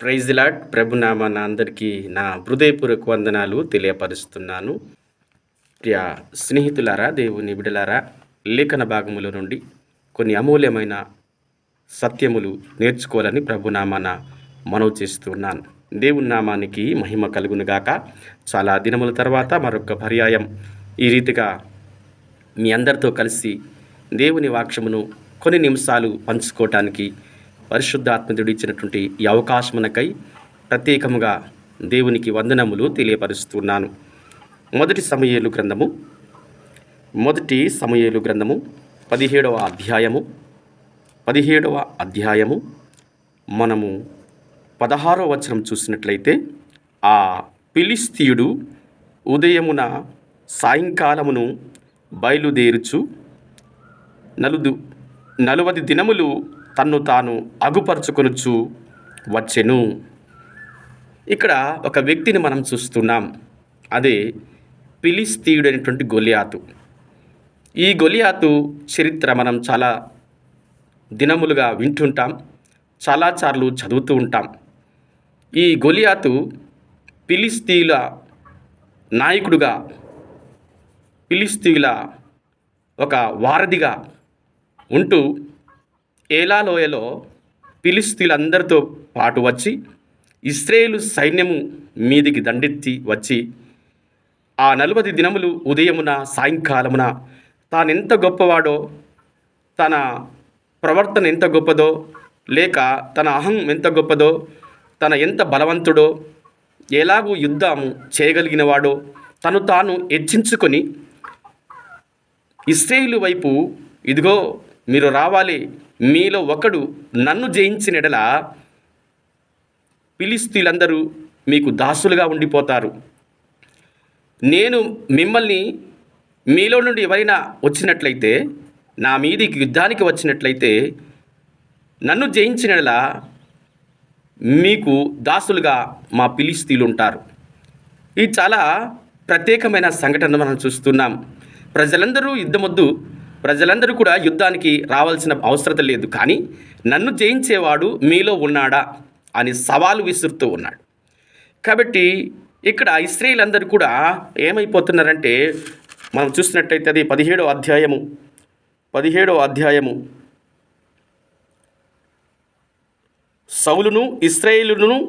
Praise the lord. ప్రభునామాన అందరికీ నా హృదయపూర్వక వందనాలు తెలియపరుస్తున్నాను. ప్రియ స్నేహితులారా, దేవుని బిడలారా, లేఖన భాగముల నుండి కొన్ని అమూల్యమైన సత్యములు నేర్చుకోవాలని ప్రభునామాన మనవి చేస్తున్నాను. దేవుని నామానికి మహిమ కలుగునుగాక. చాలా దినముల తర్వాత మరొక పర్యాయం ఈ రీతిగా మీ అందరితో కలిసి దేవుని వాక్యమును కొన్ని నిమిషాలు పంచుకోవటానికి పరిశుద్ధాత్మదుడు ఇచ్చినటువంటి ఈ అవకాశమునకై ప్రత్యేకముగా దేవునికి వందనములు తెలియపరుస్తున్నాను. మొదటి సమూయేలు గ్రంథము 17వ అధ్యాయము మనము 16వ వచనం చూసినట్లయితే, ఆ ఫిలిష్తీయుడు ఉదయమున సాయంకాలమును బయలుదేరుచు 40 దినములు తన్ను తాను అగుపరుచుకొనుచు వచ్చెను. ఇక్కడ ఒక వ్యక్తిని మనం చూస్తున్నాం. అదే ఫిలిష్తీయుడు అనేటువంటి గొలియాతు. ఈ గొలియాతు చరిత్ర మనం చాలా దినములుగా వింటుంటాం, చాలాసార్లు చదువుతూ ఉంటాం. ఈ గొలియాతు ఫిలిష్తీయుల నాయకుడుగా, ఫిలిష్తీయుల ఒక వారధిగా ఉంటూ ఏలా లోయలో ఫిలిష్తీయులందరితో పాటు వచ్చి ఇశ్రాయేలు సైన్యము మీదికి దండెత్తి వచ్చి ఆ 40 దినములు ఉదయమున సాయంకాలమున తానెంత గొప్పవాడో, తన ప్రవర్తన ఎంత గొప్పదో, లేక తన అహం ఎంత గొప్పదో, తన ఎంత బలవంతుడో, ఎలాగూ యుద్ధం చేయగలిగినవాడో తను తాను హెచ్చించుకొని ఇశ్రాయేలు వైపు, ఇదిగో మీరు రావాలి, మీలో ఒకడు నన్ను జయించిన ఎడల ఫిలిష్తీయులందరూ మీకు దాసులుగా ఉండిపోతారు. నేను మిమ్మల్ని, మీలో నుండి ఎవరైనా వచ్చినట్లయితే, నా మీదికి యుద్ధానికి వచ్చినట్లయితే, నన్ను జయించిన ఎడల మీకు దాసులుగా మా ఫిలిష్తీయులు ఉంటారు. ఇది చాలా ప్రత్యేకమైన సంఘటన మనం చూస్తున్నాం. ప్రజలందరూ యుద్ధమొద్దు, ప్రజలందరూ కూడా యుద్ధానికి రావాల్సిన అవసరం లేదు, కానీ నన్ను జయించేవాడు మీలో ఉన్నాడా అని సవాలు విసురుతూ ఉన్నాడు. కాబట్టి ఇక్కడ ఇశ్రాయేలందరూ కూడా ఏమైపోతున్నారంటే, మనం చూసినట్టయితే అది 17వ అధ్యాయము సౌలును ఇశ్రాయేలును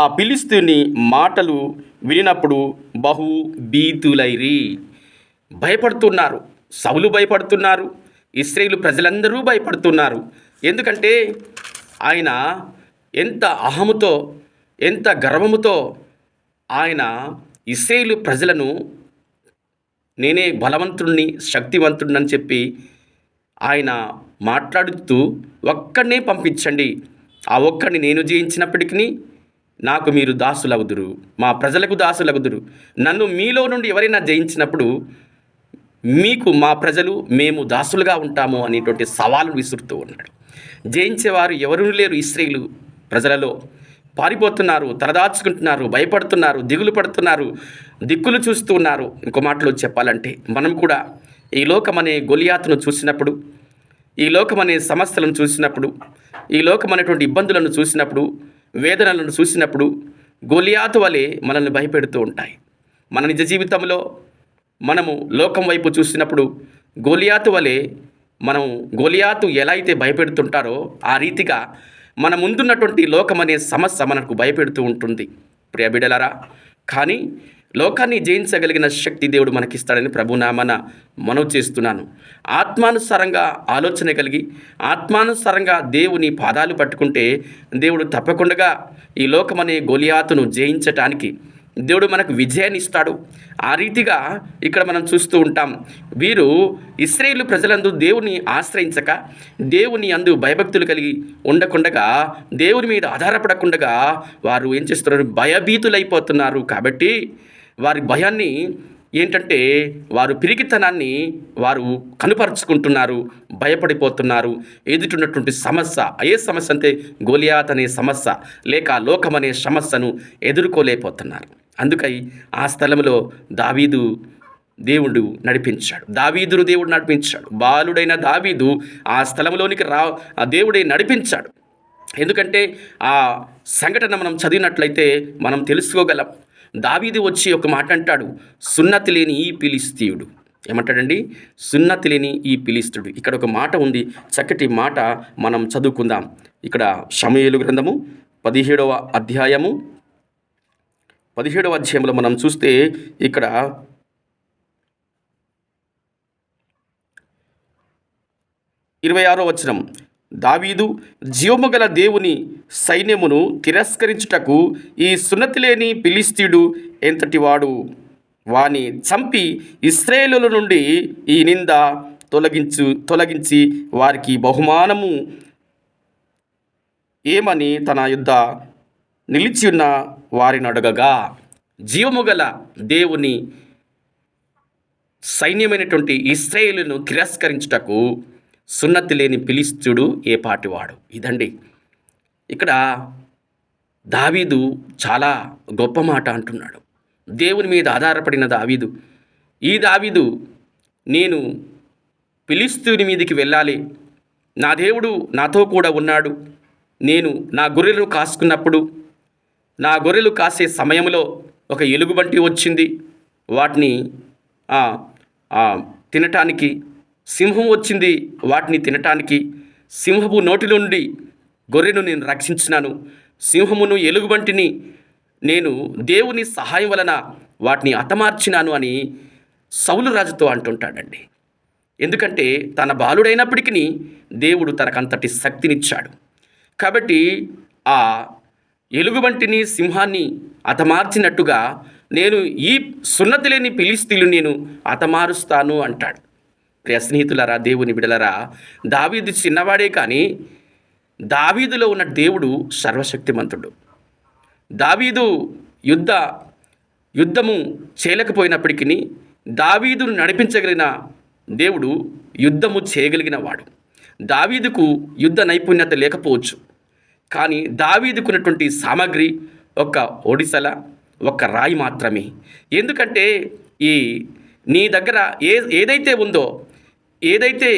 ఆ ఫిలిష్తీయుని మాటలు వినినప్పుడు బహు భీతులైరి, భయపడుతున్నారు. సౌలు భయపడుతున్నారు, ఇశ్రాయేలు ప్రజలందరూ భయపడుతున్నారు. ఎందుకంటే ఆయన ఎంత అహముతో, ఎంత గర్వముతో ఆయన ఇశ్రాయేలు ప్రజలను నేనే బలవంతుడిని, శక్తివంతుడిని అని చెప్పి ఆయన మాట్లాడుతూ, ఒక్కడినే పంపించండి, ఆ ఒక్కడిని నేను జయించినప్పటికీ నాకు మీరు దాసులగుదురు, మా ప్రజలకు దాసులగుదురు, నన్ను మీలో నుండి ఎవరైనా జయించినప్పుడు మీకు మా ప్రజలు, మేము దాసులుగా ఉంటాము అనేటువంటి సవాలు విసురుతూ ఉన్నాడు. జయించేవారు ఎవరూ లేరు. ఇశ్రాయేలు ప్రజలలో పారిపోతున్నారు, తలదాచుకుంటున్నారు, భయపడుతున్నారు, దిగులు పడుతున్నారు, దిక్కులు చూస్తూ ఉన్నారు. ఇంకో మాటలో చెప్పాలంటే, మనం కూడా ఈ లోకమనే గొలియాతును చూసినప్పుడు, ఈ లోకమనే సమస్యలను చూసినప్పుడు, ఈ లోకమనేటువంటి ఇబ్బందులను చూసినప్పుడు, వేదనలను చూసినప్పుడు గొలియాతు వలె మనల్ని భయపెడుతూ ఉంటాయి. మన నిజ జీవితంలో మనము లోకం వైపు చూసినప్పుడు గొలియాతు వలె గొలియాతు ఎలా అయితే భయపెడుతుంటారో ఆ రీతిగా మన ముందున్నటువంటి లోకం అనే సమస్య మనకు భయపెడుతూ ఉంటుంది. ప్రియ బిడ్డలారా, కానీ లోకాన్ని జయించగలిగిన శక్తి దేవుడు మనకిస్తాడని ప్రభునామన మనవి చేస్తున్నాను. ఆత్మానుసారంగా ఆలోచన కలిగి, ఆత్మానుసారంగా దేవుని పాదాలు పట్టుకుంటే దేవుడు తప్పకుండా ఈ లోకమనే గొలియాతును జయించటానికి దేవుడు మనకు విజయాన్ని ఇస్తాడు. ఆ రీతిగా ఇక్కడ మనం చూస్తూ ఉంటాం. వీరు ఇశ్రాయేలు ప్రజలందు దేవుని ఆశ్రయించక, దేవుని అందు భయభక్తులు కలిగి ఉండకుండగా, దేవుని మీద ఆధారపడకుండగా వారు ఏం చేస్తున్నారు? భయభీతులైపోతున్నారు. కాబట్టి వారి భయాన్ని ఏంటంటే, వారు పిరికితనాన్ని వారు కనుపరుచుకుంటున్నారు, భయపడిపోతున్నారు. ఎదుటిన్నటువంటి సమస్య, ఏ సమస్య అంటే గొలియాత్ అనే సమస్య, లేక లోకం అనే సమస్యను ఎదుర్కోలేకపోతున్నారు. అందుకై ఆ స్థలంలో దేవుడు నడిపించాడు. దేవుడు నడిపించాడు. బాలుడైన దావీదు ఆ స్థలంలోనికి దేవుడే నడిపించాడు. ఎందుకంటే ఆ సంఘటన మనం చదివినట్లయితే మనం తెలుసుకోగలం. దావీదు వచ్చి ఒక మాట అంటాడు, సున్నతి లేని ఈ ఫిలిష్తీయుడు. ఏమంటాడండి? సున్నతి లేని ఈ ఫిలిష్తీయుడు. ఇక్కడ ఒక మాట ఉంది, చక్కటి మాట మనం చదువుకుందాం. ఇక్కడ సమూయేలు గ్రంథము 17వ అధ్యాయము 17వ అధ్యాయంలో మనం చూస్తే ఇక్కడ 26వ వచనం, దావీదు జీవము గల దేవుని సైన్యమును తిరస్కరించుటకు ఈ సున్నతి లేని ఫిలిష్తీయుడు ఎంతటి వాడు, వాని చంపి ఇశ్రాయేలుల నుండి ఈ నింద తొలగించి వారికి బహుమానము ఏమని తన యుద్ధ నిలిచి ఉన్న వారిని అడగగా, జీవము గల దేవుని సైన్యమైనటువంటి ఇశ్రాయేలును తిరస్కరించుటకు సున్నతి లేని ఫిలిష్తీయుడు ఏ పాటివాడు. ఇదండి ఇక్కడ దావీదు చాలా గొప్ప మాట అంటున్నాడు. దేవుని మీద ఆధారపడిన దావీదు, ఈ దావీదు నేను ఫిలిష్తీయుని మీదికి వెళ్ళాలి, నా దేవుడు నాతో కూడా ఉన్నాడు, నేను నా గొర్రెలు కాసుకున్నప్పుడు నా గొర్రెలు కాసే సమయంలో ఒక ఎలుగుబంటి వచ్చింది, వాటిని తినటానికి. సింహం వచ్చింది, వాటిని తినటానికి. సింహపు నోటిలో నుండి గొర్రెను నేను రక్షించినాను, సింహమును ఎలుగుబంటిని నేను దేవుని సహాయం వలన వాటిని హతమార్చినాను అని సౌలు రాజుతో అంటుంటాడండి. ఎందుకంటే తన బాలుడైనప్పటికీ దేవుడు తనకంతటి శక్తినిచ్చాడు. కాబట్టి ఆ ఎలుగుబంటిని సింహాన్ని హతమార్చినట్టుగా నేను ఈ సున్నతి లేని ఫిలిష్తీయులు నేను హతమారుస్తాను అంటాడు. ప్రియ స్నేహితులారా, దేవుని బిడలరా, దావీదు చిన్నవాడే కానీ దావీదులో ఉన్న దేవుడు సర్వశక్తిమంతుడు. దావీదు యుద్ధము చేయలేకపోయినప్పటికీ దావీదును నడిపించగలిగిన దేవుడు యుద్ధము చేయగలిగిన వాడు. దావీదుకు యుద్ధ నైపుణ్యత లేకపోవచ్చు, కానీ దావీదుకున్నటువంటి సామాగ్రి ఒక ఒడిసెల, ఒక రాయి మాత్రమే. ఎందుకంటే నీ దగ్గర ఏదైతే ఉందో, ఏదైతే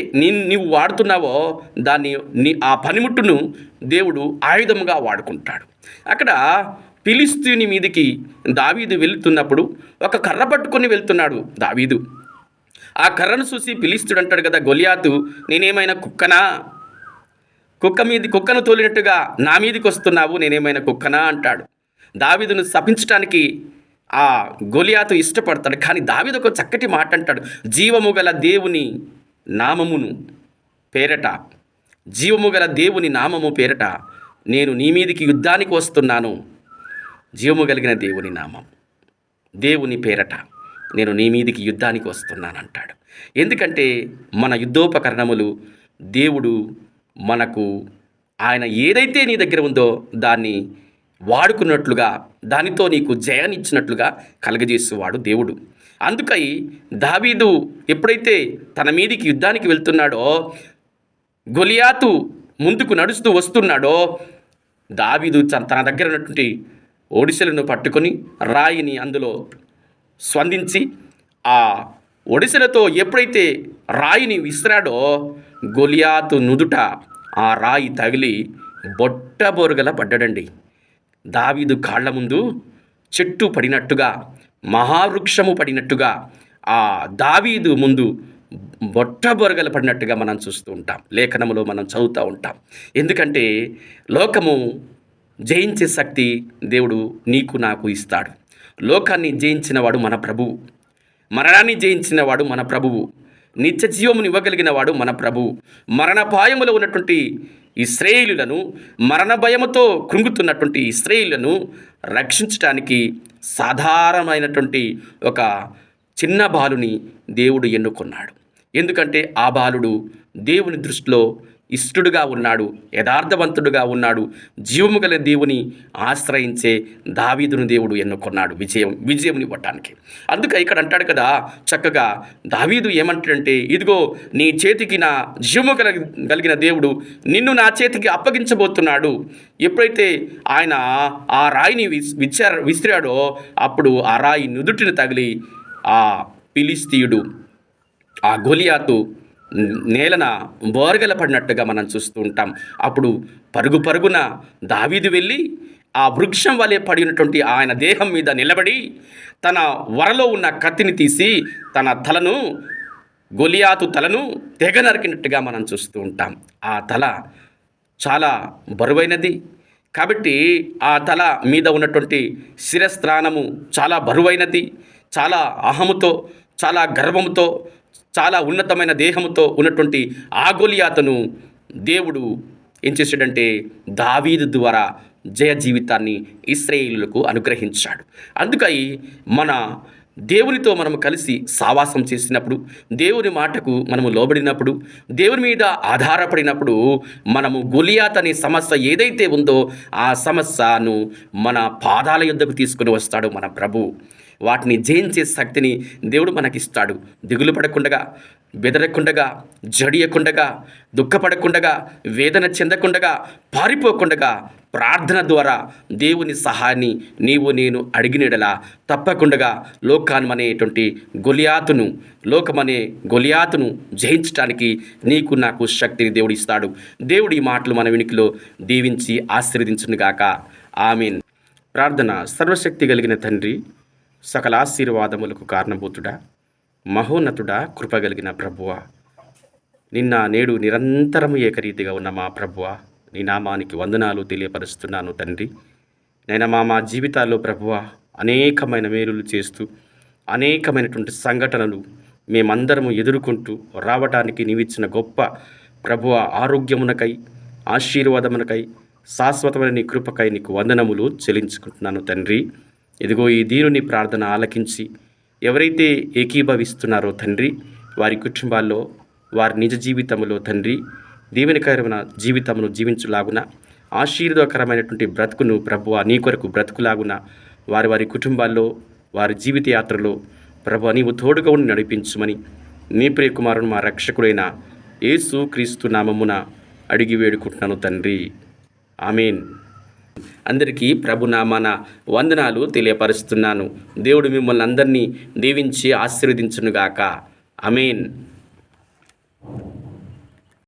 నీవు వాడుతున్నావో దాన్ని ఆ పనిముట్టును దేవుడు ఆయుధముగా వాడుకుంటాడు. అక్కడ ఫిలిష్తీయుని మీదికి దావీదు వెళుతున్నప్పుడు ఒక కర్ర పట్టుకొని వెళ్తున్నాడు దావీదు. ఆ కర్రను చూసి ఫిలిష్తీయుడు అంటాడు కదా, గొలియాతు నేనేమైనా కుక్కనా? కుక్కను తోలినట్టుగా నా మీదికి వస్తున్నావు, నేనేమైనా కుక్కనా అంటాడు. దావీదును శపించటానికి ఆ గొలియాతు ఇష్టపడతాడు. కానీ దావీదు ఒక చక్కటి మాట అంటాడు, జీవము గల దేవుని నామమును పేరట, జీవము గల దేవుని నామము పేరట నేను నీ మీదికి యుద్ధానికి వస్తున్నాను. జీవము కలిగిన దేవుని నామం, దేవుని పేరట నేను నీ మీదికి యుద్ధానికి వస్తున్నాను అంటాడు. ఎందుకంటే మన యుద్ధోపకరణములు దేవుడు మనకు ఆయన ఏదైతే నీ దగ్గర ఉందో దాన్ని వాడుకున్నట్లుగా, దానితో నీకు జయాన్నిచ్చినట్లుగా కలగజేసేవాడు దేవుడు. అందుకై దావీదు ఎప్పుడైతే తన మీదికి యుద్ధానికి వెళ్తున్నాడో, గొలియాతు ముందుకు నడుస్తూ వస్తున్నాడో, దావీదు తన దగ్గర ఉన్నటువంటి ఒడిసెలను పట్టుకొని రాయిని అందులో స్పందించి ఆ ఒడిసెలతో ఎప్పుడైతే రాయిని విసిరాడో, గొలియాతు నుదుట ఆ రాయి తగిలి బొట్టబోరుగల పడ్డాడండి. దావీదు కాళ్ల ముందు చెట్టు పడినట్టుగా, మహావృక్షము పడినట్టుగా, ఆ దావీదు ముందు బొట్టబొరగలు పడినట్టుగా మనం చూస్తూ ఉంటాం, లేఖనములో మనం చదువుతూ ఉంటాం. ఎందుకంటే లోకము జయించే శక్తి దేవుడు నీకు నాకు ఇస్తాడు. లోకాన్ని జయించినవాడు మన ప్రభువు, మరణాన్ని జయించినవాడు మన ప్రభువు, నిత్య జీవమును ఇవ్వగలిగిన వాడు మన ప్రభువు. మరణపాయములో ఉన్నటువంటి ఇశ్రాయేలులను, మరణ భయముతో కృంగుతున్నటువంటి ఇశ్రాయేలులను రక్షించటానికి సాధారణమైనటువంటి ఒక చిన్న బాలుని దేవుడు ఎన్నుకున్నాడు. ఎందుకంటే ఆ బాలుడు దేవుని దృష్టిలో ఇష్టడుగా ఉన్నాడు, యథార్థవంతుడుగా ఉన్నాడు. జీవము గల దేవుని ఆశ్రయించే దావీదును దేవుడు ఎన్నుకున్నాడు విజయం ఇవ్వటానికి. అందుకే ఇక్కడ అంటాడు కదా చక్కగా, దావీదు ఏమంటాడంటే, ఇదిగో నీ చేతికి నా జీవము కలిగిన దేవుడు నిన్ను నా చేతికి అప్పగించబోతున్నాడు. ఎప్పుడైతే ఆయన ఆ రాయిని విసిరాడో అప్పుడు ఆ రాయి నుదుటిని తగిలి ఆ ఫిలిష్తీయుడు, ఆ గొలియాతు నేలన బోరగల పడినట్టుగా మనం చూస్తూ ఉంటాం. అప్పుడు పరుగు పరుగున దావీదు వెళ్ళి ఆ వృక్షం వలె పడి ఉన్నటువంటి ఆయన దేహం మీద నిలబడి తన వరలో ఉన్న కత్తిని తీసి తన తలను, గొలియాతు తలను తెగ నరికినట్టుగా మనం చూస్తూ ఉంటాం. ఆ తల చాలా బరువైనది కాబట్టి ఆ తల మీద ఉన్నటువంటి శిరస్త్రాణము చాలా బరువైనది. చాలా అహముతో, చాలా గర్వముతో, చాలా ఉన్నతమైన దేహముతో ఉన్నటువంటి ఆ గొలియాతును దేవుడు ఏం చేశాడంటే దావీదు ద్వారా జయ జీవితాన్ని ఇశ్రాయేలులకు అనుగ్రహించాడు. అందుకై మన దేవునితో మనము కలిసి సావాసం చేసినప్పుడు, దేవుని మాటకు మనము లోబడినప్పుడు, దేవుని మీద ఆధారపడినప్పుడు మనము గొలియాత్ అనే సమస్య ఏదైతే ఉందో ఆ సమస్యను మన పాదాల యొద్దకు తీసుకుని వస్తాడు మన ప్రభువు. వాటిని జయించే శక్తిని దేవుడు మనకిస్తాడు. దిగులు పడకుండగా, బెదరకుండగా, జడియకుండగా, దుఃఖపడకుండగా, వేదన చెందకుండగా, పారిపోకుండగా ప్రార్థన ద్వారా దేవుని సహాయాన్ని నీవు నేను అడిగినడలా తప్పకుండా లోకాన్మనేటువంటి లోకమనే గొలియాతును జయించడానికి నీకు నాకు శక్తిని దేవుడు ఇస్తాడు. దేవుడి మాటలు మన వినికిలో దీవించి ఆశీర్వదించునుగాక. ఆమేన్. ప్రార్థన. సర్వశక్తి కలిగిన తండ్రి, సకల ఆశీర్వాదములకు కారణభూతుడా, మహోన్నతుడా, కృపగలిగిన ప్రభువా, నిన్న నేడు నిరంతరము ఏకరీతిగా ఉన్న మా ప్రభువా, నీ నామానికి వందనాలు తెలియపరుస్తున్నాను తండ్రి. నేను మా జీవితాల్లో ప్రభువా అనేకమైన మేలులు చేస్తూ అనేకమైనటువంటి సంఘటనలు మేమందరము ఎదుర్కొంటూ రావటానికి నీవిచ్చిన గొప్ప ప్రభువా ఆరోగ్యమునకై, ఆశీర్వాదమునకై, శాశ్వతమైన నీ కృపకై నీకు వందనములు చెల్లించుకుంటున్నాను తండ్రి. ఇదిగో ఈ దీనుని ప్రార్థన ఆలకించి ఎవరైతే ఏకీభవిస్తున్నారో తండ్రి, వారి కుటుంబాల్లో, వారి నిజ జీవితంలో తండ్రి దీవెనకరమైన జీవితమును జీవించులాగున, ఆశీర్వాదకరమైనటువంటి బ్రతుకును ప్రభువా నీ కొరకు బ్రతుకులాగున వారి వారి కుటుంబాల్లో, వారి జీవిత యాత్రలో ప్రభువా నీవు తోడుగా ఉండి నడిపించుమని నీ ప్రియకుమారుని మా రక్షకుడైన యేసు క్రీస్తు నామమున అడిగి వేడుకుంటున్నాను తండ్రి. ఆమేన్. అందరికీ ప్రభునామాన వందనాలు తెలియపరుస్తున్నాను. దేవుడు మిమ్మల్ని అందరినీ దీవించి ఆశీర్వదించునుగాక. ఆమేన్.